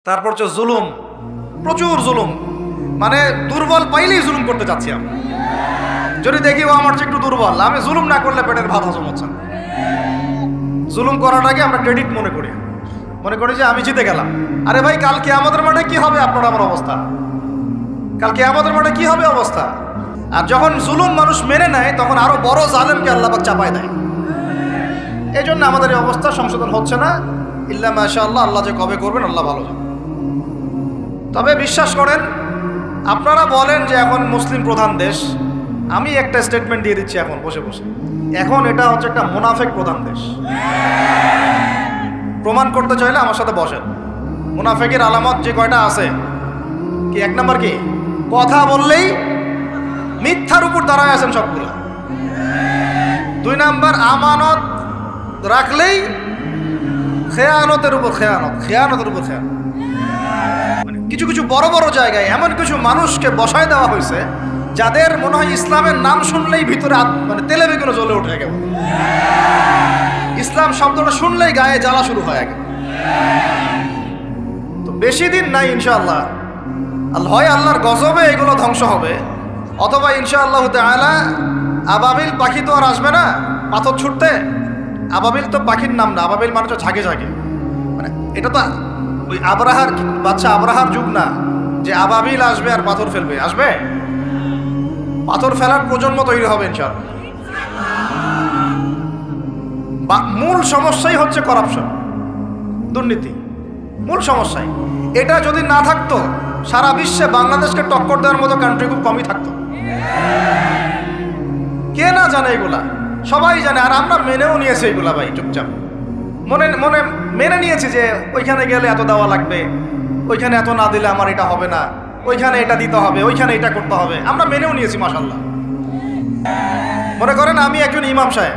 তারপর হচ্ছে জুলুম, প্রচুর জুলুম, মানে দুর্বল পাইলেই জুলুম করতে চাচ্ছি আমি। যদি দেখি ও আমার চেয়ে একটু দুর্বল, আমি জুলুম না করলে পেটের ভাত হজম হচ্ছে না। জুলুম করাটাকে আমরা ক্রেডিট মনে করি যে আমি জিতে গেলাম। আরে ভাই, কাল কিয়ামতের মাঠে কি হবে আপনার আমার অবস্থা? কাল কিয়ামতের মাঠে কি হবে অবস্থা? আর যখন জুলুম মানুষ মেনে নেয় তখন আরো বড় জালেমকে আল্লাহ পাক চাপায় দেয়। এই জন্য আমাদের এই অবস্থা সংশোধন হচ্ছে না। ইল্লা মাশাআল্লাহ, আল্লাহ যে কবে করবেন আল্লাহ ভালো জানেন। তবে বিশ্বাস করেন, আপনারা বলেন যে এখন মুসলিম প্রধান দেশ, আমি একটা স্টেটমেন্ট দিয়ে দিচ্ছি এখন বসে বসে, এখন এটা হচ্ছে একটা মুনাফেক প্রধান দেশ। প্রমাণ করতে চাইলে আমার সাথে বসেন। মুনাফেকের আলামত যে কয়টা আছে, কি এক নাম্বার কি? কথা বললেই মিথ্যার উপর দাঁড়ায় আছেন সবগুলো। 2 নাম্বার, আমানত রাখলেই খেয়ানতের উপর খেয়ানত। মানে কিছু কিছু বড় বড় জায়গায় এমন কিছু মানুষকে বসায় দেওয়া হয়েছে যাদের মনে হয় ইসলামের নাম শুনলেই ভিতরে মানে তেলে বেগুনে জ্বলে ওঠে। একেবারে ইসলাম শব্দটা শুনলেই গায়ে জ্বালা শুরু হয় আগে। তো বেশি দিন নাই ইনশাআল্লাহ, হয় আল্লাহর গজবে এগুলো ধ্বংস হবে, অথবা ইনশাআল্লাহ তাআলা আবাবিল পাখি তো আর আসবে না পাথর ছুটতে। আবাবিল তো পাখির নাম না, আবাবিল মানে তো ঝাঁকে ঝাঁকে, মানে এটা তো ওই আবরাহার বাচ্চা আবরাহার যুগ না যে আবাবিল আসবে আর পাথর ফেলবে। আসবে, পাথর ফেলার প্রজন্ম তৈরি হবে ইনশাআল্লাহ। মূল সমস্যাই হচ্ছে করাপশন, দুর্নীতি, মূল সমস্যাই। এটা যদি না থাকতো সারা বিশ্বে বাংলাদেশকে টক্কর দেওয়ার মতো কান্ট্রি খুব কমই থাকতো। কে না জানে এগুলা? সবাই জানে। আর আমরা মেনেও নিয়েছি এগুলা ভাই, চুপচাপ মনে মনে মেনে নিয়েছি যে ওইখানে গেলে এত দেওয়া লাগবে, ওইখানে এত না দিলে আমার এটা হবে না, ওইখানে এটা দিতে হবে, ওইখানে এটা করতে হবে। আমরা মেনেও নিয়েছি মাশাআল্লাহ। মনে করেন আমি একজন ইমাম সাহেব,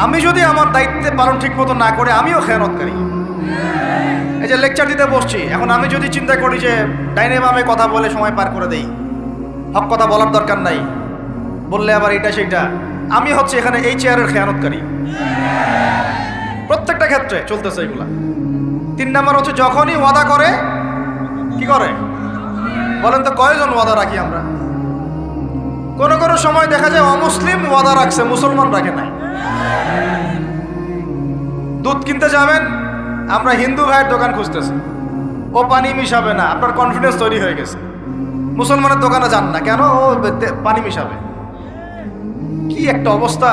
আমি যদি আমার দায়িত্বে পালন ঠিক মতো না করে আমিও খেয়ানতকারী। এই যে লেকচার দিতে বসছি, এখন আমি যদি চিন্তা করি যে ডাইনে বামে কথা বলে সময় পার করে দেই, হক কথা বলার দরকার নাই, বললে আবার এটা সেটা, আমি হচ্ছে এখানে এই চেয়ারের খেয়ানতকারী। প্রত্যেকটা ক্ষেত্রে চলতেছে এগুলা। 3 নাম্বার হচ্ছে যখনই ওয়াদা করে কি করে বলেন তো? কয়জন ওয়াদা রাখি আমরা? কোন কোন সময় দেখা যায় অমুসলিম ওয়াদা রাখছে, মুসলমান রাখে নাই। দুধ কিনতে যাবেন, আমরা হিন্দু ভাইয়ের দোকান খুঁজতেছি, ও পানি মিশাবে না, আপনার কনফিডেন্স তৈরি হয়ে গেছে। মুসলমানের দোকানে যান না কেন? ও পানি মিশাবে। কি একটা অবস্থা,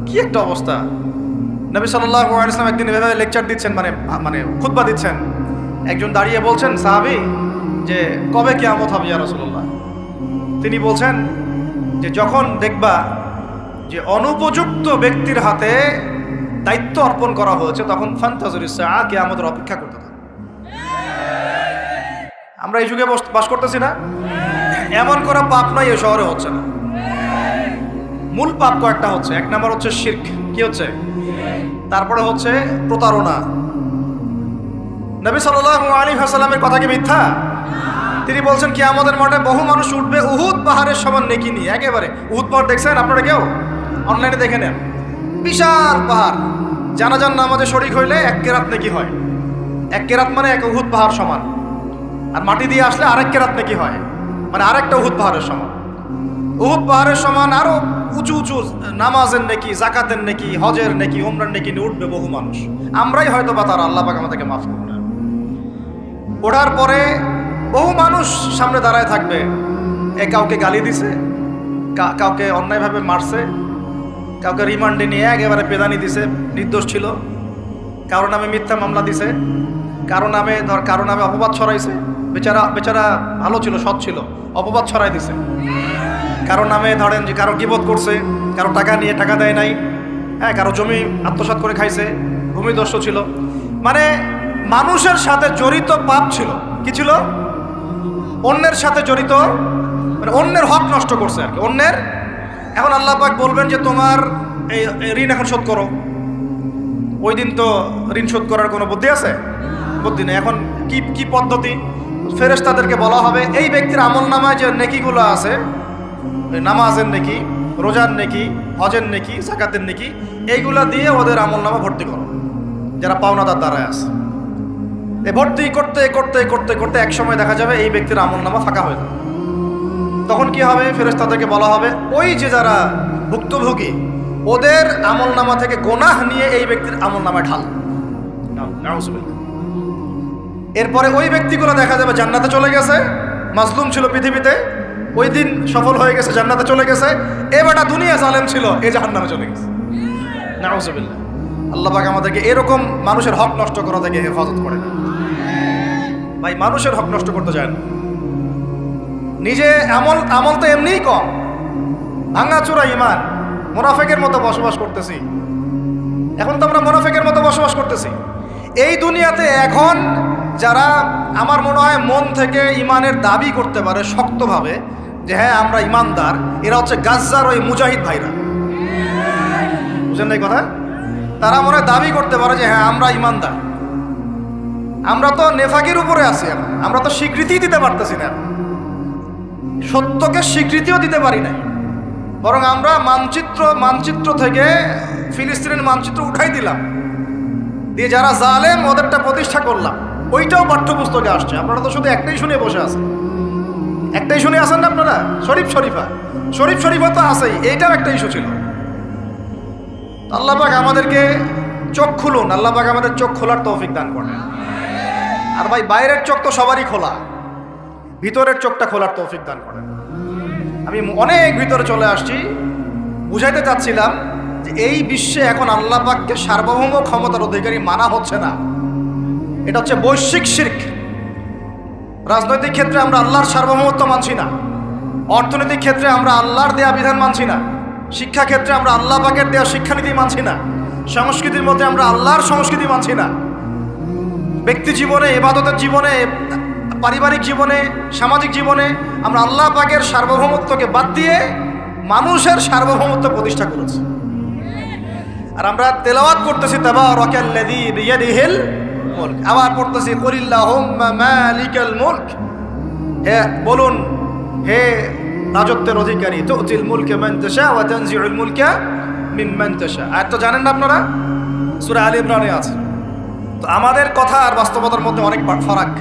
কি একটা অবস্থা! নবী সাল্লাল্লাহু আলাইহি ওয়াসাল্লাম একদিন এভাবে লেকচার দিচ্ছেন, মানে খুতবা দিচ্ছেন। একজন দাঁড়িয়ে বলছেন, সাহাবী, যে কবে কিয়ামত হবে ইয়া রাসূলুল্লাহ? তিনি বলছেন যে যখন দেখবা যে অনুপযুক্ত ব্যক্তির হাতে দায়িত্ব অর্পণ করা হয়েছে তখন ফান্তাজুরিস সাআ, কিয়ামতের অপেক্ষা করতে থাকো। আমরা এই যুগে বাস করতেছি না? এমন করে পাপ নাই এই শহরে হচ্ছে না। মূল পাপ কয়েকটা হচ্ছে। 1 নাম্বার হচ্ছে শিরক। কি হচ্ছে? তারপরে হচ্ছে প্রতারণা। নবী সাল্লাল্লাহু আলাইহি ওয়াসাল্লামের কথা কি মিথ্যা? তিনি বলছেন কিয়ামতের মাঠে বহু মানুষ উঠবে উহুদ পাহাড়ের সমান নেকি নিয়ে। একেবারে উহুদ পাহাড় দেখছেন আপনারা কেউ? অনলাইনে দেখে নেন, বিশাল পাহাড়। জানাজার নামাজে শরীক হইলে 1 কেরাত নেকি হয়। 1 কেরাত মানে 1 উহুদ পাহাড় সমান। আর মাটি দিয়ে আসলে আরেক কেরাত নেকি হয়, মানে আরেকটা উহুদ পাহাড়ের সমান। উহুদ পাহাড়ের সমান আরো উঁচু উঁচু নামাজের নেকি, যাকাতের নেকি, হজের নেকি, উমরার নেকি নিয়ে উঠবে বহু মানুষ। আমরাই হয়তো বা তারা, আল্লাহ পাক আমাদেরকে মাফ করুন। ওঠার পরে বহু মানুষ সামনে দাঁড়ায় থাকবে। কাউকে গালি দিছে, কাউকে অন্যায়ভাবে মারছে, কাউকে রিমান্ডে নিয়ে একেবারে পেদানি দিছে, নির্দোষ ছিল। কারো নামে মিথ্যা মামলা দিছে, কারো নামে অপবাদ ছড়াইছে। বেচারা ভালো ছিল, সৎ ছিল, অপবাদ ছড়াই দিছে। কারো নামে ধরেন যে কারো গীবত করছে, কারো টাকা নিয়ে টাকা দেয় নাই, হ্যাঁ, কারো জমি আত্মসাৎ করে খাইছে, ভূমিদস্যু ছিল। মানে মানুষের সাথে জড়িত পাপ ছিল। কি ছিল? অন্যের সাথে জড়িত, মানে অন্যের হক নষ্ট করছে আর কি, অন্যের। এখন আল্লাহ পাক বলবেন যে তোমার এই ঋণ এখন শোধ করো। ওই দিন তো ঋণ শোধ করার কোনো বুদ্ধি আছে? বুদ্ধি নেই। এখন কি পদ্ধতি? ফেরেশতাদেরকে বলা হবে এই ব্যক্তির আমলনামায় যে নেকিগুলো আছে, নামাজের নেকি, রোজার নেকি, হজের নেকি, যাকাতের নেকি, এইগুলা দিয়ে ওদের আমলনামা ভর্তি করো যারা পাওনাদার দ্বারায় আছে। এ ভর্তি করতে করতে করতে করতে এক সময় দেখা যাবে এই ব্যক্তির আমলনামা ফাঁকা হয়ে যাবে। তখন কি হবে? ফেরেশতাদেরকে বলা হবে ওই যে যারা ভুক্তভোগী ওদের আমলনামা থেকে গোনাহ নিয়ে এই ব্যক্তির আমলনামায় ঢাল। নাউজুবিল্লাহ। এরপরে ওই ব্যক্তিগুলো দেখা যাবে জান্নাতে চলে গেছে, মাজলুম ছিল পৃথিবীতে, ওই দিন সফল হয়ে গেছে, জান্নাতে চলে গেছে। এবারটা দুনিয়া জালেম ছিল, এই জাহান্নামে চলে গেছে। নাউজুবিল্লাহ। আল্লাহ পাক আমাদেরকে এরকম মানুষের হক নষ্ট করা থেকে হেফাজত করে না। ভাই মানুষের হক নষ্ট করতে যায় না। নিজে আমল তো এমনিই কম, ভাঙাচোরা ইমান, মুনাফিকের মতো বসবাস করতেছি। এখন তো আমরা মুনাফিকের মতো বসবাস করতেছি এই দুনিয়াতে। এখন যারা আমার মনে হয় মন থেকে ইমানের দাবি করতে পারে শক্তভাবে যে হ্যাঁ আমরা ইমানদার, এরা হচ্ছে গাজ্জার ওই মুজাহিদ ভাইরা। বুঝেন না এই কথা? তারা মনে হয় দাবি করতে পারে যে হ্যাঁ আমরা ইমানদার। আমরা তো নেফাকির উপরে আছি, আমরা তো স্বীকৃতি দিতে পারতেছি না, সত্যকে স্বীকৃতিও দিতে পারি না। বরং আমরা মানচিত্র থেকে ফিলিস্তিনের মানচিত্র উঠাই দিলাম, দিয়ে যারা জালেম ওদেরটা প্রতিষ্ঠা করলাম। ওইটাও পাঠ্যপুস্তকে আসছে। আপনারা তো শুধু একটাই শুনে বসে আছেন, একটাই শুনে আসেন না আপনারা? শরীফ শরীফা তো আছেই, এইটাও একটা ইস্যু ছিল। আল্লাহ পাক আমাদেরকে চোখ খুলুন, আল্লাহ পাক আমাদের চোখ খোলার তৌফিক দান করেন। আর ভাই বাইরের চোখ তো সবারই খোলা, ভিতরের চোখটা খোলার তৌফিক দান করেন। আমি অনেক ভিতরে চলে আসছি, বুঝাইতে চাচ্ছিলাম যে এই বিশ্বে এখন আল্লাহ পাককে সার্বভৌম ক্ষমতার অধিকারী মানা হচ্ছে না। এটা হচ্ছে বৈশ্বিক শিরক। রাজনৈতিক ক্ষেত্রে আমরা আল্লাহর সার্বভৌমত্ব মানছি না, অর্থনৈতিক ক্ষেত্রে আমরা আল্লাহর দেয়া বিধান মানছি না, শিক্ষা ক্ষেত্রে আমরা আল্লাহ পাকের দেয়া শিক্ষানীতি মানছি না, সংস্কৃতির মধ্যে আমরা আল্লাহর সংস্কৃতি মানছি না, ব্যক্তি জীবনে, ইবাদতের জীবনে, পারিবারিক জীবনে, সামাজিক জীবনে আমরা আল্লাহ পাকের সার্বভৌমত্বকে বাদ দিয়ে মানুষের সার্বভৌমত্ব প্রতিষ্ঠা করেছি। আর আমরা তেলাওয়াত করতেছি তাবারাকাল্লাযী বিয়াদিহিল মুলক, আবার পড়তেছি কুলিল্লাহুম্মা মালিকাল মুলক, হে বলুন হে রাজত্বের অধিকারী, তুতিল মুলকা মান তাশা ওয়া তানজিউল মুলকা মিম্মান তাশা। আর তো জানেন না আপনারা, সূরা আলে ইমরানে আছে। তো আমাদের কথা আর বাস্তবতার মধ্যে অনেক ফারাক।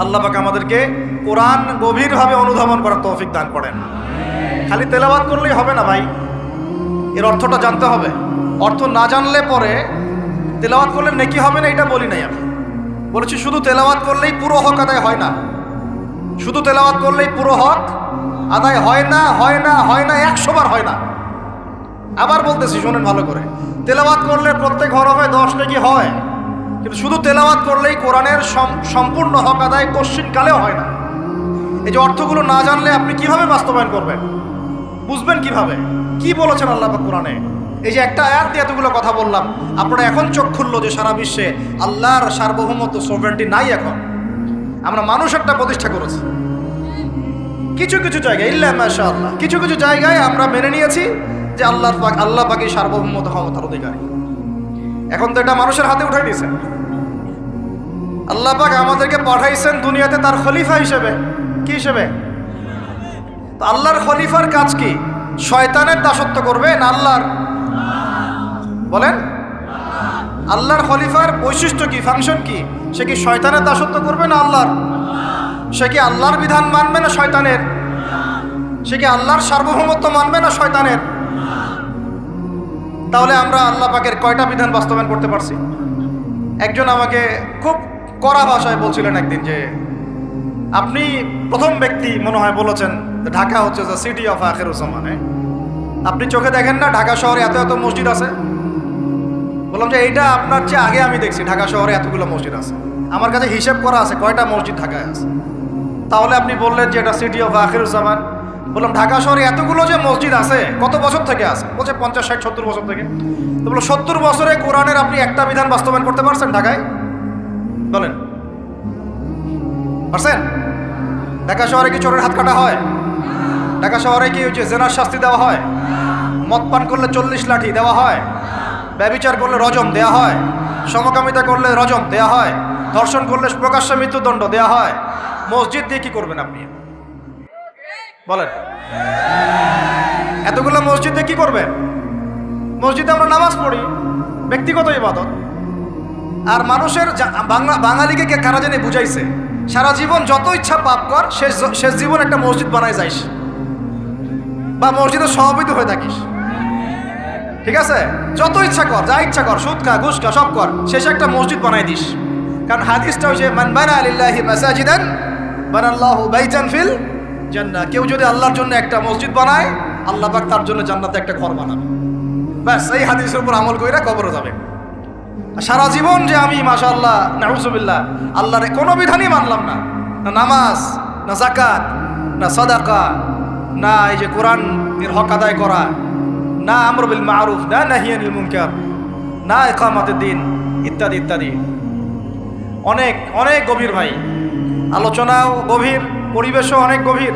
আল্লাহ পাক আমাদেরকে কোরআন গভীরভাবে অনুধাবন করার তৌফিক দান করেন। খালি তেলাওয়াত করলেই হবে না ভাই, এর অর্থটা জানতে হবে। অর্থ না জানলে পরে তেলাওয়াত করলে নেকি হবে না এটা বলি নাই আমি। বলেছি শুধু তেলাওয়াত করলেই পুরো হক আদায় হয় না, শুধু তেলাওয়াত করলেই পুরো হক আদায় হয় না, 100 বার হয় না। আবার বলতেছি শোনেন ভালো করে, তেলাওয়াত করলে প্রত্যেক হরফে 10 নেকি হয়, কিন্তু শুধু তেলাওয়াত করলেই কোরআনের সম্পূর্ণ হক আদায় কোশ্চিনকালেও হয় না। এই যে অর্থগুলো না জানলে আপনি কিভাবে বাস্তবায়ন করবেন, বুঝবেন কিভাবে কি বলেছেন আল্লাহ পাক কোরআনে? এই যে একটা আয়াত দিয়ে এতগুলো কথা বললাম, আপনারা এখন চোখ খুললো যে সারা বিশ্বে আল্লাহর সার্বভৌমত্ব সভরেন্টি নাই। এখন আমরা মানুষেরটা প্রতিষ্ঠা করেছি কিছু কিছু জায়গায়, ইল্লা মাশাআল্লাহ, কিছু কিছু জায়গায় আমরা মেনে নিয়েছি যে আল্লাহ পাকই সার্বভৌমত্ব ক্ষমতার অধিকারী। এখন তো এটা মানুষের হাতে উঠাই দিয়েছেন। আল্লাহ পাক আমাদেরকে পাঠাইছেন দুনিয়াতে তার খলিফা হিসেবে। কি হিসেবে? তো আল্লাহর খলিফার কাজ কি? শয়তানের দাসত্ব করবে না আল্লাহর? বলেন, আল্লাহর খলিফার বৈশিষ্ট্য কি, ফাংশন কি? সে কি শয়তানের দাসত্ব করবে না আল্লাহর? সে কি আল্লাহর বিধান মানবে না শয়তানের? সে কি আল্লাহর সার্বভৌমত্ব মানবে না শয়তানের? তাহলে আমরা আল্লাহ পাকের কয়টা বিধান বাস্তবায়ন করতে পারছি? একজন আমাকে খুব কড়া ভাষায় বলছিলেন একদিন যে আপনি প্রথম ব্যক্তি মনে হয় বলেছেন ঢাকা হচ্ছে যে সিটি অফ আখিরুজ্জামানে, আপনি চোখে দেখেন না ঢাকা শহরে এত এত মসজিদ আছে? বললাম যে এইটা আপনার চেয়ে আগে আমি দেখছি ঢাকা শহরে এতগুলো মসজিদ আছে। আমার কাছে হিসেব করা আছে কয়টা মসজিদ ঢাকায় আছে। তাহলে আপনি বললেন যে এটা সিটি অফ আখিরুজ্জামান। বললাম ঢাকা শহরে এতগুলো যে মসজিদ আছে কত বছর থেকে আছে? বলছে 50, 60, 70 বছর থেকে। তো বললো 70 বছরে কোরআনের আপনি একটা বিধান বাস্তবায়ন করতে পারছেন ঢাকায়? বলেন পারছেন? ঢাকা শহরে কি চোরের হাত কাটা হয়? ঢাকা শহরে কি হচ্ছে জেনার শাস্তি দেওয়া হয়? মদ পান করলে 40 লাঠি দেওয়া হয়? ব্যভিচার করলে রজম দেওয়া হয়? সমকামিতা করলে রজম দেওয়া হয়? ধর্ষণ করলে প্রকাশ্যে মৃত্যুদণ্ড দেওয়া হয়? মসজিদ দিয়ে কি করবেন আপনি বলেন? এতগুলো মসজিদ দিয়ে কি করবেন? মসজিদে আমরা নামাজ পড়ি, ব্যক্তিগত ইবাদত। আর মানুষের বাঙালিকে কারা জানি বুঝাইছে, সারা জীবন যত ইচ্ছা পাপ কর, শেষ জীবন একটা মসজিদ বানায় যাইস বা মসজিদের সভাপতি হয়ে থাকিস, ঠিক আছে? যত ইচ্ছা কর, যা ইচ্ছা কর, সুদ খা, ঘুষ খা, সব কর, শেষে একটা মসজিদ বানাই দিস। কারণ হাদিসটা হচ্ছে মান বানা লিল্লাহি মাসাজিদান বানাল্লাহু বাইতান ফিল জান্নাহ। কেউ যদি আল্লাহর জন্য একটা মসজিদ বানায়, আল্লাহ পাক তার জন্য জান্নাতে একটা ঘর বানাবে। ব্যাস, এই হাদিসের উপর আমল কইরা কবরে যাবে। সারা জীবন যে আমি মাশাআল্লাহ নাউজুবিল্লাহ আল্লাহর কোনো বিধানই মানলাম না, না নামাজ, না যাকাত, না সাদাকা, না এই যে কোরআন এর হক আদায় করা, না আমর বিল মারুফ, না নাহি আনিল মুনকার, না ইকামাতুদ দ্বীন, ইত্যাদি ইত্যাদি। অনেক অনেক গভীর ভাই, আলোচনাও গভীর, পরিবেশও অনেক গভীর,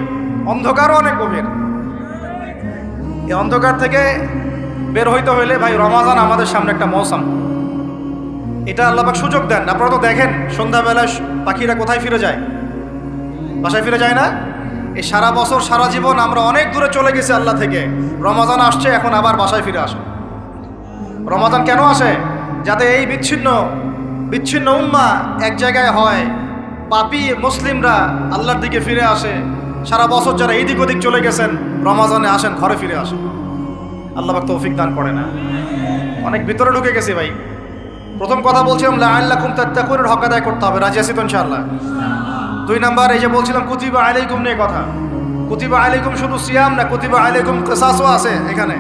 অন্ধকারও অনেক গভীর। এই অন্ধকার থেকে বের হইতে হইলে ভাই রমাজান আমাদের সামনে একটা মৌসুম, এটা আল্লাহ পাক সুযোগ দেন। আপনারা তো দেখেন সন্ধ্যাবেলায় পাখিরা কোথায় ফিরে যায়, বাসায় ফিরে যায় না? এই সারা বছর সারা জীবন আমরা অনেক দূরে চলে গেছি আল্লাহ থেকে, রমাজান আসছে এখন আবার বাসায় ফিরে আসে। রমাজান কেন আসে? যাতে এই বিচ্ছিন্ন উম্মাহ এক জায়গায় হয়, পাপী মুসলিমরা আল্লাহর দিকে ফিরে আসে। সারা বছর যারা এদিক ওদিক চলে গেছেন, রমাজানে আসেন, ঘরে ফিরে আসেন। আল্লাহ পাক তৌফিক দান করে না। অনেক ভিতরে ঢুকে গেছি ভাই। প্রথম কথা বলছিলাম লাআল্লাকুম তাত্তাকুনের হক আদায় করতে হবে, রাজি আছি তো ইনশাআল্লাহ? 2 নাম্বার এই যে বলছিলাম কুতিবা আলাইকুম নিয়ে কথা। কুতিবা আলাইকুম শুধু সিয়াম না, কুতিবা আলাইকুম কিসাসও আছে এখানে।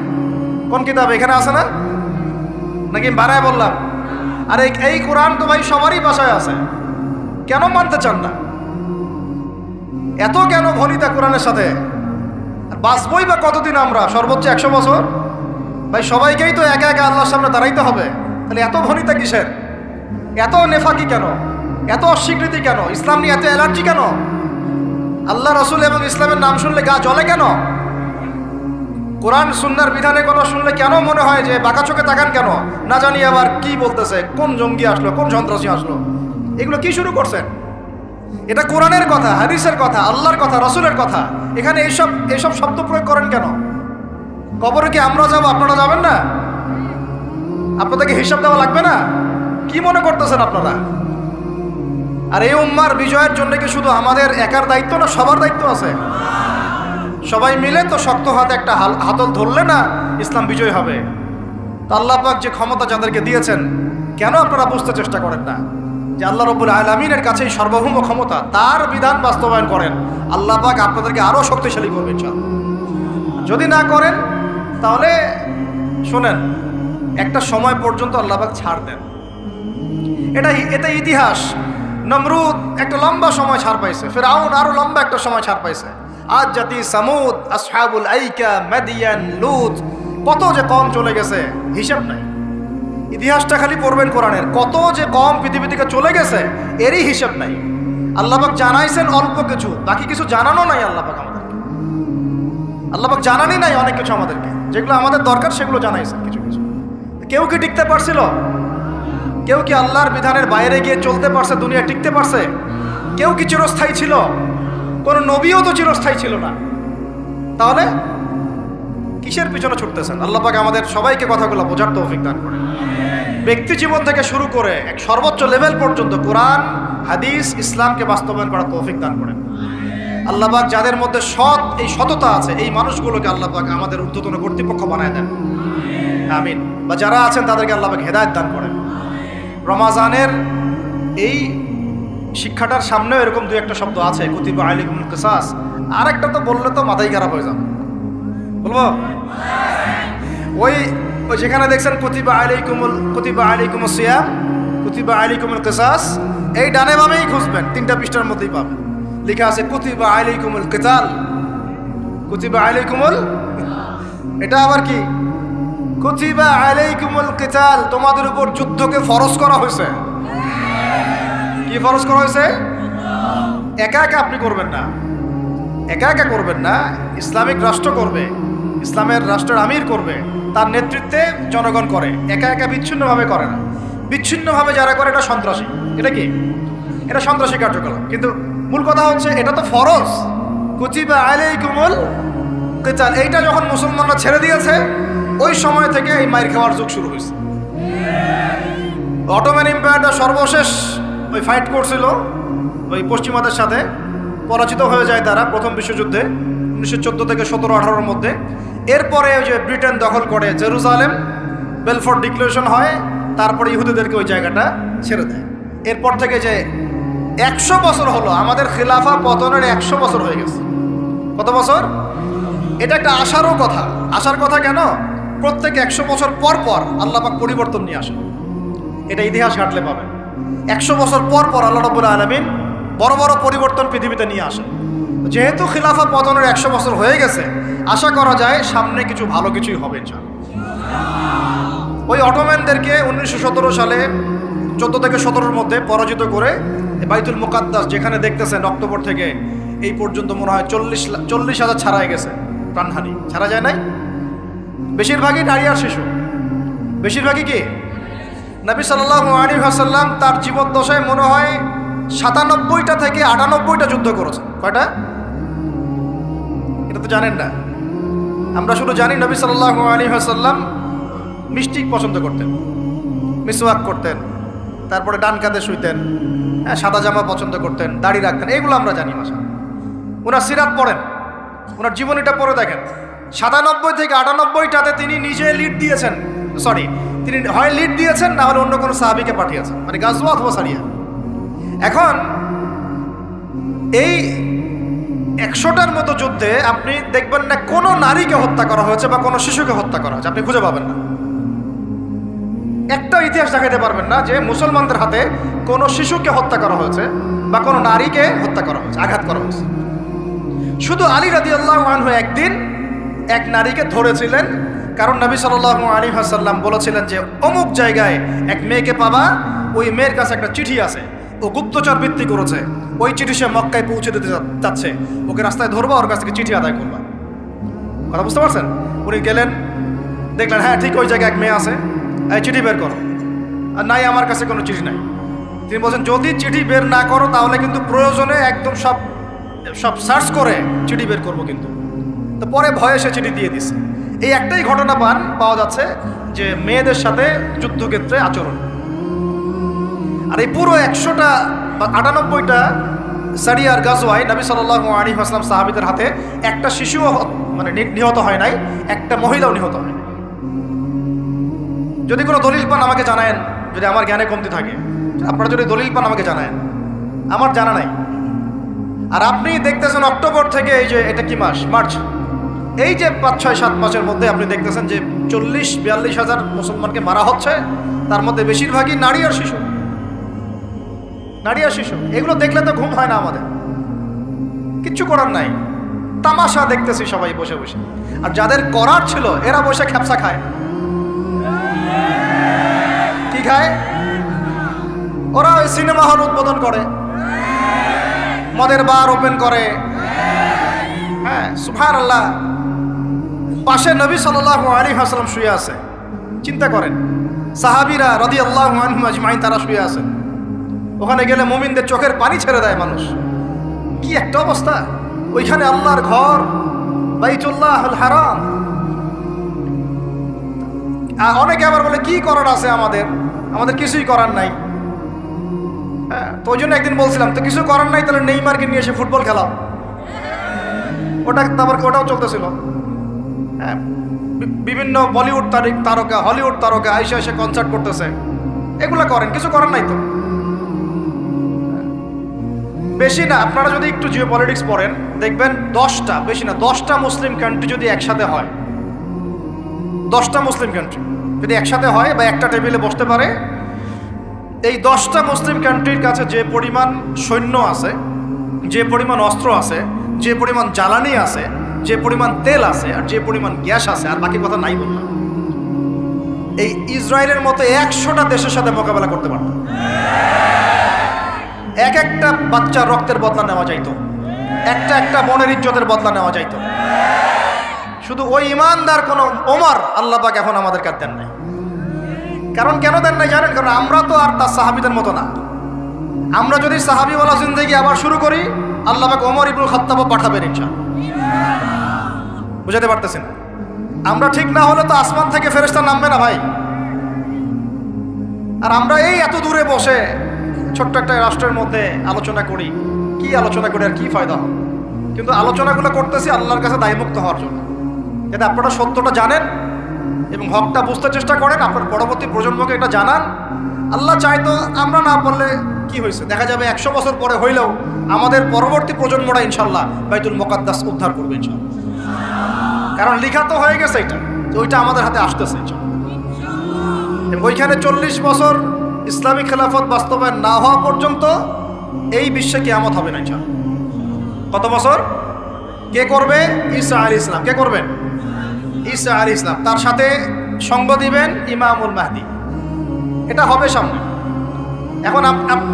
কোন কিতাব এখানে আছে না? নাকি বাড়ায় বললাম? আর এই কোরআন তো ভাই সবারই বাসায় আছে, কেন মানতে চান না? এত কেন ভনিতা কোরআনের সাথে? আর বাঁচবই বা কতদিন আমরা? সর্বোচ্চ 100 বছর। ভাই সবাইকেই তো একা একা আল্লাহর সামনে দাঁড়াইতে হবে, তাহলে এত ভনিতা কিসের? এত নেফাকি কেন? এত অস্বীকৃতি কেন? ইসলাম নিয়ে এত অ্যালার্জি কেন? আল্লাহ রসুল এবং ইসলামের নাম শুনলে গা জ্বলে কেন? কোরআন সুন্নাহর বিধানের কথা শুনলে কেন মনে হয় যে বাঁকা চোখে তাকান কেন? না জানি আবার কি বলতেছে, কোন জঙ্গি আসলো, কোন সন্ত্রাসী আসলো, এগুলো কি শুরু করছেন? এটা কোরআনের কথা, হাদিসের কথা, আল্লাহর কথা, রসুলের কথা। এখানে এইসব শব্দ প্রয়োগ করেন কেন? কবরে কি আমরা যাবো, আপনারা যাবেন না? আপনাদেরকে হিসাব দেওয়া লাগবে না? কি মনে করতেছেন আপনারা? আর এই উম্মার বিজয়ের জন্য কি শুধু আমাদের একার দায়িত্ব না, সবার দায়িত্ব আছে? সবাই মিলে তো শক্ত হাতে একটা হাতল ধরলে না ইসলাম বিজয় হবে। তো আল্লাহ পাক যে ক্ষমতা যাদেরকে দিয়েছেন, কেন আপনারা বুঝতে চেষ্টা করেন না যে আল্লাহ রাব্বুল আলামিনের কাছেই সর্বভৌম ক্ষমতা, তার বিধান বাস্তবায়ন করেন, আল্লাহ পাক আপনাদেরকে আরো শক্তিশালী করবেন ইনশাআল্লাহ। যদি না করেন তাহলে শোনেন, একটা সময় পর্যন্ত আল্লাহ পাক ছাড় দেন। এটা ইতিহাস। নমরুদ একটা লম্বা সময় ছাড় পাইছে, ফিরআউন আরো লম্বা একটা সময় ছাড় পাইছে, আজ জাতি সামুদ, আসহাবুল আইকা, মাদিয়ান, লুত, কত যে কম চলে গেছে হিসাব নাই। ইতিহাসটা খালি পড়বেন কোরআনের, কত যে কম পৃথিবী থেকে চলে গেছে এরই হিসাব নাই। আল্লাহ পাক জানাইছেন অল্প কিছু, বাকি কিছু জানানো নাই আল্লাহ পাক আমাদেরকে। আল্লাহ পাক জানানি নাই অনেক কিছু আমাদেরকে, যেগুলো আমাদের দরকার সেগুলো জানাইছেন কিছু কিছু। কেউ কি টিকতে পারছিল? কেউ কি আল্লাহর বিধানের বাইরে গিয়ে চলতে পারছে? দুনিয়া টিকতে পারছে? কেউ কি চিরস্থায়ী ছিল? কোন নবীও তো চিরস্থায়ী ছিল না। তাহলে কিসের পিছনে ছুটতেছেন? আল্লাহ পাক আমাদের সবাইকে কথাগুলো বোঝার তৌফিক দান করেন। ব্যক্তি জীবন থেকে শুরু করে এক সর্বোচ্চ লেভেল পর্যন্ত কোরআন, হাদিস, ইসলামকে বাস্তবায়ন করার তৌফিক দান করেন। আল্লাহ পাক যাদের মধ্যে সততা আছে, এই মানুষগুলোকে আল্লাহ পাক আমাদের ঊর্ধ্বতন কর্তৃপক্ষ বানায় দেন, আমিন। বা যারা আছেন তাদেরকে আল্লাহ পাক হেদায়েত দান করেন। রমাজানের এই শিক্ষাটার সামনেও এরকম 2-1টা শব্দ আছে, কুতিবা আলাইকুমুল কিসাস। আর একটা তো বললে তো মাথাই খারাপ হয়ে যাবে, বলবো? ওই যেখানে দেখছেন কুতিবা আলাইকুমুস সিয়াম, কুতিবা আলাইকুমুল কিসাস, এই ডানে বামেই খুঁজবেন, 3টা পৃষ্ঠার মধ্যেই পাবেন। লেখা আছে কুতিবা আলাইকুমুল কিতাল, কুতিবা আলাইকুমুল, এটা আবার কি? কুতিবা আলাইকুমুল কিতাল, তোমাদের উপর যুদ্ধকে ফরজ করা হয়েছে। কি ফরজ করা হয়েছে? একা একা আপনি করবেন না, একা একা করবেন না, ইসলামিক রাষ্ট্র করবে, ইসলামের রাষ্ট্রের আমির করবে, তার নেতৃত্বে জনগণ করে, একা একা বিচ্ছিন্নভাবে করে না। বিচ্ছিন্নভাবে যারা করে এটা সন্ত্রাসী। এটা কি? এটা সন্ত্রাসী কার্যকলাপ। কিন্তু মূল কথা হচ্ছে এটা তো ফরজ, কুতিবা আলাইকুমুল কিতাল। এইটা যখন মুসলমানরা ছেড়ে দিয়েছে, ওই সময় থেকে এই মাইর খাওয়ার যুগ শুরু হয়েছে। অটোম্যান এম্পায়ারটা সর্বশেষ ওই ফাইট করছিল ওই পশ্চিমাদের সাথে, পরাজিত হয়ে যায় তারা প্রথম বিশ্বযুদ্ধে 1914 থেকে 17-18-র মধ্যে। এরপরে ওই যে ব্রিটেন দখল করে জেরুজালেম, বেলফোর্ট ডিক্লারেশন হয়, তারপরে ইহুদিদেরকে ওই জায়গাটা ছেড়ে দেয়। এরপর থেকে যে 100 বছর হলো, আমাদের খিলাফা পতনের 100 বছর হয়ে গেছে। কত বছর? এটা একটা আশারও কথা। আশার কথা কেন? প্রত্যেক 100 বছর পর পর আল্লাহ পাক পরিবর্তন নিয়ে আসেন। এটা ইতিহাস ঘাটলে পাবেন। 100 বছর পর পর আল্লাহ রাব্বুল আলামিন বড় বড় পরিবর্তন পৃথিবীতে নিয়ে আসেন। যেহেতু খিলাফা পতনের 100 বছর হয়ে গেছে, আশা করা যায় সামনে কিছু ভালো কিছুই হবে ইনশাআল্লাহ। ওই অটোম্যানদেরকে 1917 সালে 14 থেকে 17-র মধ্যে পরাজিত করে বাইতুল মুকাদ্দাস, যেখানে দেখতেছেন অক্টোবর থেকে এই পর্যন্ত মনে হয় 40,000 ছাড়াই গেছে প্রাণহানি। ছাড়া যায় নাই? বেশিরভাগই নারী আর শিশু। বেশিরভাগই কি? নবী সাল্লাল্লাহু আলাইহি ওয়াসাল্লাম তার জীবদ্দশায় মনে হয় 97টা থেকে 98টা যুদ্ধ করেছেন। কয়টা? এটা তো জানেন না। আমরা শুধু জানি নবী সাল্লাল্লাহু আলাইহি ওয়াসাল্লাম মিষ্টি পছন্দ করতেন, মিসওয়াক করতেন, তারপরে ডান কাঁধে শুইতেন, সাদা জামা পছন্দ করতেন, দাড়ি রাখতেন, এগুলো আমরা জানি। মাসা ওনার সিরাত পড়েন, ওনার জীবনীটা পড়ে দেখেন। 97 থেকে 98টাতে তিনি নিজে লিড দিয়েছেন, তিনি হয় লিড দিয়েছেন, না হলে অন্য কোনো সাহাবীকে পাঠিয়েছেন, মানে গাজওয়া অথবা সারিয়া। এখন এই 100টার মতো যুদ্ধে আপনি দেখবেন না কোনো নারীকে হত্যা করা হয়েছে বা কোনো শিশুকে হত্যা করা হয়েছে, আপনি খুঁজে পাবেন না। একটা ইতিহাস দেখাতে পারবেন না যে মুসলমানদের হাতে কোনো শিশুকে হত্যা করা হয়েছে বা কোনো নারীকে হত্যা করা হয়েছে, আঘাত করা হয়েছে। শুধু আলী রাদিয়াল্লাহু আনহু একদিন এক নারীকে ধরেছিলেন, কারণ নবী সাল্লাল্লাহু আলাইহি ওয়াসাল্লাম বলেছিলেন যে অমুক জায়গায় এক মেয়েকে পাবা, ওই মেয়ের কাছে একটা চিঠি আছে, ও গুপ্তচর বৃত্তি করেছে, ওই চিঠি সে মক্কায় পৌঁছে দিতে চাচ্ছে, ওকে রাস্তায় ধরবা, ওর কাছ থেকে চিঠি আদায় করবা। কথা বুঝতে পারছেন? উনি গেলেন, দেখলেন হ্যাঁ ঠিক ওই জায়গায় এক মেয়ে আছে, এই চিঠি বের করো। আর নাই, আমার কাছে কোনো চিঠি নাই। তিনি বলছেন যদি চিঠি বের না করো তাহলে কিন্তু প্রয়োজনে একদম সব সার্চ করে চিঠি বের করবো কিন্তু। তো পরে ভয়ে সে চিঠি দিয়ে দিছে। এই একটাই ঘটনা পাওয়া যাচ্ছে যে মেয়েদের সাথে যুদ্ধক্ষেত্রে আচরণ। আর এই পুরো 100টা বা 98টা সারিয়ার গাজওয়ায় নবী সাল্লাল্লাহু আলাইহি ওয়াসাল্লাম সাহাবীদের হাতে একটা শিশুও মানে নিহত হয় নাই, একটা মহিলাও নিহত হয় নাই। যদি কোনো দলিল পান আমাকে জানায়েন, যদি আমার জ্ঞানে কমতি থাকে। আপনারা যদি দলিল পান আমাকে জানায়েন, আমার জানা নাই। আর আপনি দেখতেছেন অক্টোবর থেকে এই যে এটা কি মাস, মার্চ, এই যে 5-6-7 মাসের মধ্যে আপনি দেখতেছেন যে 40-42 হাজার মুসলমানকে মারা হচ্ছে, তার মধ্যে বেশিরভাগই নারী আর শিশু। নারী আর শিশু, এগুলো দেখলে তো ঘুম হয় না আমাদের। কিচ্ছু করার নাই, তামাশা দেখতেছি সবাই বসে বসে। আর যাদের করার ছিল এরা বসে খ্যাপসা খায়। কি খায়? ওরা ওই সিনেমা হল উদ্বোধন করে, মদের বার ওপেন করে। হ্যাঁ, সুবহানাল্লাহ। পাশে নবী সাল্লাল্লাহু আলাইহি ওয়াসাল্লাম শুয়ে আছে। চিন্তা করেন, সাহাবীরা রাদিয়াল্লাহু আনহুম আজমাইন তারা শুয়ে আছেন। ওখানে গেলে মুমিনদের চোখের পানি ছেড়ে দেয় মানুষ। কি একটা অবস্থা! ওইখানে আল্লাহর ঘর বাইতুল্লাহুল হারাম। আর অনেকে আবার বলে কি করার আছে আমাদের কিছুই করার নাই। হ্যাঁ, তো ওই জন্য একদিন বলছিলাম তো কিছু করার নাই, তাহলে নেইমারকে নিয়ে এসে ফুটবল খেলাও। ওটাও চলতেছিল। হ্যাঁ, বিভিন্ন বলিউড তারকা, হলিউড তারকা এসে কনসার্ট করতেছে। এগুলো করেন, কিছু করার নাই তো। বেশি না, আপনারা যদি একটু জিও পলিটিক্স পড়েন দেখবেন 10টা, বেশি না 10টা মুসলিম কান্ট্রি যদি একসাথে হয়, 10টা মুসলিম কান্ট্রি যদি একসাথে হয় বা একটা টেবিলে বসতে পারে, এই 10টা মুসলিম কান্ট্রির কাছে যে পরিমাণ সৈন্য আছে, যে পরিমাণ অস্ত্র আছে, যে পরিমাণ জ্বালানি আছে, যে পরিমাণ তেল আছে, আর যে পরিমাণ গ্যাস আছে, আর বাকি কথা নাই বললাম, এই ইসরায়েলের মতো 100টা দেশের সাথে মোকাবেলা করতে পারত। একটা বাচ্চার রক্তের বদলা নেওয়া যাইতো, একটা বোনের ইজ্জতের বদলা নেওয়া যাইতো। শুধু ওই ইমানদার কোন ওমর আল্লাহ পাক এখন আমাদের কাছে দেন নাই। কারণ কেন দেন নাই জানেন? কারণ আমরা তো আর তার সাহাবীদের মতো না। আমরা যদি সাহাবীওয়ালা জিন্দেগি আবার শুরু করি, আল্লাহ পাক ওমর ইবনুল খাত্তাব পাঠাবেন ইনশাআল্লাহ। বুঝাতে পারতেছেন? আমরা ঠিক না হলে তো আসমান থেকে ফেরেশতা নামবে না ভাই। আর আমরা এই এত দূরে বসে ছোট্ট একটা রাষ্ট্রের মধ্যে আলোচনা করি, কি আলোচনা করি আর কি ফায়দা হবে? কিন্তু আলোচনাগুলো করতেছি আল্লাহর কাছে দায়মুক্ত হওয়ার জন্য, যাতে আপনারা সত্যটা জানেন এবং হকটা বুঝতে চেষ্টা করেন, আপনার পরবর্তী প্রজন্মকে এটা জানান। আল্লাহ চাইতো আমরা না পারলে কি হয়েছে, দেখা যাবে 100 বছর পরে হইলেও আমাদের পরবর্তী প্রজন্মরা ইনশাল্লাহ বাইতুল মুকাদ্দাস উদ্ধার করবে ইনশাল্লাহ। কারণ লিখা তো হয়ে গেছে এটা, তো ওইটা আমাদের হাতে আসতেছে ইনশাল্লাহ। ওইখানে 40 বছর ইসলামী খেলাফত বাস্তবায়ন না হওয়া পর্যন্ত এই বিশ্বে কিয়ামত হবে না ইনশাল্লাহ। কত বছর? কে করবে? ঈসা আলাইহিস সালাম। কে করবেন? ঈসা আলাইহিস সালাম। তার সাথে সঙ্গ দিবেন ইমামুল মাহদি। এটা হবে সামনে। এখন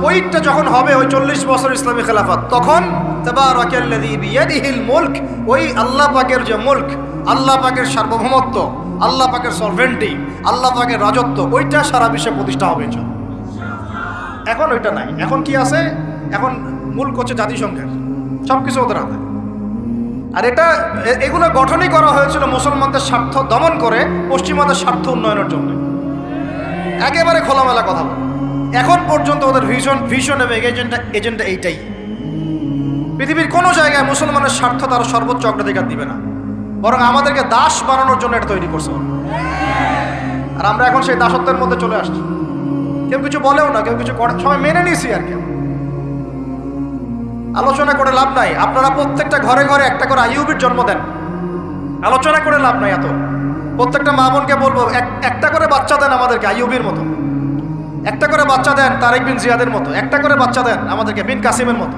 ওইটা যখন হবে, ওই 40 বছর ইসলামী খেলাফত, তখন তাবারাকাল্লাযী বিয়াদিহিল মুলক, ওই আল্লাহ পাকের যে মুলক, আল্লাহ পাকের সার্বভৌমত্ব, আল্লাহ পাকের সলভেন্টি, আল্লাহ পাকের রাজত্ব, ওইটা সারা বিশ্বে প্রতিষ্ঠা হবে ইনশাআল্লাহ। এখন ওইটা নাই। এখন কি আছে? এখন মুলক হচ্ছে জাতিসংঘের, সব কিছু ওদের হাতে। আর এগুলো গঠনই করা হয়েছিল মুসলমানদের স্বার্থ দমন করে পশ্চিমাদের স্বার্থ উন্নয়নের জন্য। একেবারে খোলামেলা কথা বল। এখন পর্যন্ত ওদের ভিশন এবং এজেন্ডা এইটাই। পৃথিবীর কোনো জায়গায় মুসলমানের স্বার্থ তারা সর্বোচ্চ অগ্রাধিকার দিবে না, বরং আমাদেরকে দাস বানানোর জন্য এটা তৈরি করছে। আর আমরা এখন সেই দাসত্বের মধ্যে চলে আসছি। কেউ কিছু বলেও না, কেউ কিছু করে, সবাই মেনে নিয়েছি। আর কেউ আলোচনা করে লাভ নাই। আপনারা প্রত্যেকটা ঘরে ঘরে একটা করে আইয়ুবের জন্ম দেন। আলোচনা করে লাভ নাই। এত প্রত্যেকটা মা বোনকে বলবো, একটা করে বাচ্চা দেন আমাদেরকে আইয়ুবের মতো, একটা করে বাচ্চা দেন তারেক বিন জিয়াদের মতো, একটা করে বাচ্চা দেন আমাদেরকে বিন কাসিমের মতো।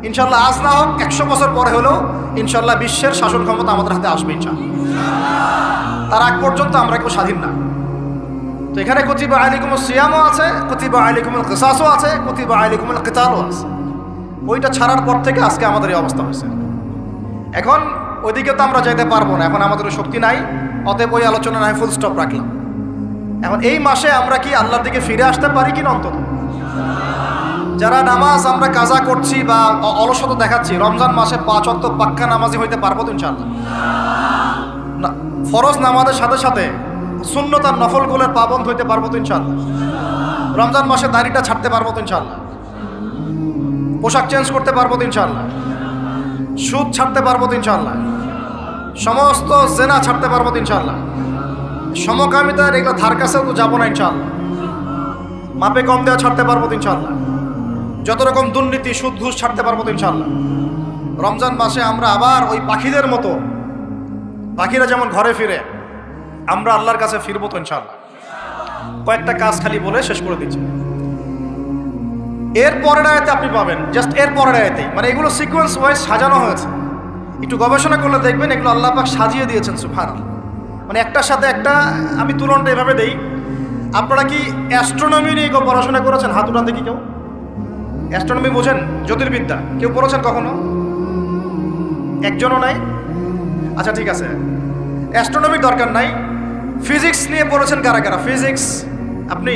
ইনশাল্লাহ আজ না হোক 100 বছর পরে হলেও ইনশাল্লাহ বিশ্বের শাসন ক্ষমতা আমাদের হাতে আসবে ইনশাল্লাহ। তার আগ পর্যন্ত আমরা কেউ স্বাধীন না। তো এখানে কুতিবা আলাইকুমুস সিয়ামও আছে, কুতিবা আলাইকুমুল কিসাসও আছে, কুতিবা আলাইকুমুল কিতালও আছে। ওইটা ছাড়ার পর থেকে আজকে আমাদের এই অবস্থা হয়েছে। এখন ওইদিকে তো আমরা যেতে পারবো না, এখন আমাদের শক্তি নাই। অতএব ওই আলোচনা নাই, ফুল স্টপ রাখলাম। এখন এই মাসে আমরা কি আল্লাহর দিকে ফিরে আসতে পারি কিনা? অন্তত যারা নামাজ আমরা কাজা করছি বা অলসতা দেখাচ্ছি, রমজান মাসে 5 ওয়াক্ত পাক্কা নামাজি হইতে পারবো তো ইনশাআল্লাহ? ফরজ নামাজের সাথে সাথে সুন্নত আর নফলগুলোর পাবন্দ হইতে পারবো তো ইনশাআল্লাহ? রমজান মাসে দাড়িটা ছাড়তে পারবো তো ইনশাআল্লাহ? পোশাক চেঞ্জ করতে পারবো তো ইনশাআল্লাহ? সুদ ছাড়তে পারবো তো ইনশাআল্লাহ? সমস্ত জেনা ছাড়তে পারবো তো ইনশাআল্লাহ? সমকামিতার এগুলো ধার কাছেও তো যাবো না ইনশাআল্লাহ? মাপে কম দেওয়া ছাড়তে পারবো তো ইনশাআল্লাহ? যত রকম দুর্নীতি, সুদ, ঘুষ ছাড়তে পারবো তো ইনশাআল্লাহ? রমজান মাসে আমরা আবার ওই পাখিদের মতো, পাখিরা যেমন ঘরে ফিরে, আমরা আল্লাহর কাছে ফিরবো তো ইনশাআল্লাহ? কয়েকটা কাজ খালি বলে শেষ করে দিচ্ছি। এর পরের আয়াতে আপনি পাবেন, জাস্ট এর পরের আয়াতে, মানে এগুলো সিকোয়েন্স ওয়াইজ সাজানো হয়েছে। একটু গবেষণা করলে দেখবেন এগুলো আল্লাহ পাক সাজিয়ে দিয়েছেন সুবহানাল্লাহ। মানে একটার সাথে একটা আমি তুলনাটা এভাবে দেই। আপনারা কি অ্যাস্ট্রোনমি নিয়ে কেউ পড়াশোনা করেছেন? হাত উঠান দেখি কেউ। অ্যাস্ট্রোনমি বোঝেন? জ্যোতির্বিদ্যা কেউ পড়েছেন কখনো? একজনও নাই? আচ্ছা ঠিক আছে, অ্যাস্ট্রোনমির দরকার নাই। ফিজিক্স নিয়ে পড়েছেন কারা কারা? ফিজিক্স, আপনি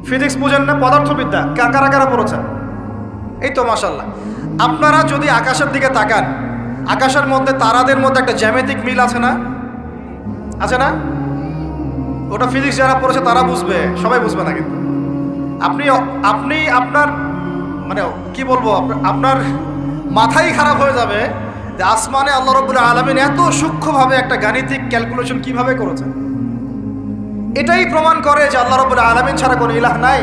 ফিজিক্স বুঝেন না? পদার্থবিদ্যা কারা কারা পড়েছেন? এই তো মাশাআল্লাহ। আপনারা যদি আকাশের দিকে তাকান, আকাশের মধ্যে তারাদের মধ্যে একটা জ্যামিতিক মিল আছে না? আছে না? ওটা ফিজিক্স যারা পড়েছে তারা বুঝবে, সবাই বুঝবে না। কিন্তু আপনি আপনার মানে কি বলবো, আপনার মাথাই খারাপ হয়ে যাবে যে আসমানে আল্লাহ রাব্বুল আলামিন এত সূক্ষ্মভাবে একটা গাণিতিক ক্যালকুলেশন কিভাবে করেছেন। এটাই প্রমাণ করে যে আল্লাহ রাব্বুল আলামিন ছাড়া কোনো ইলাহ নাই।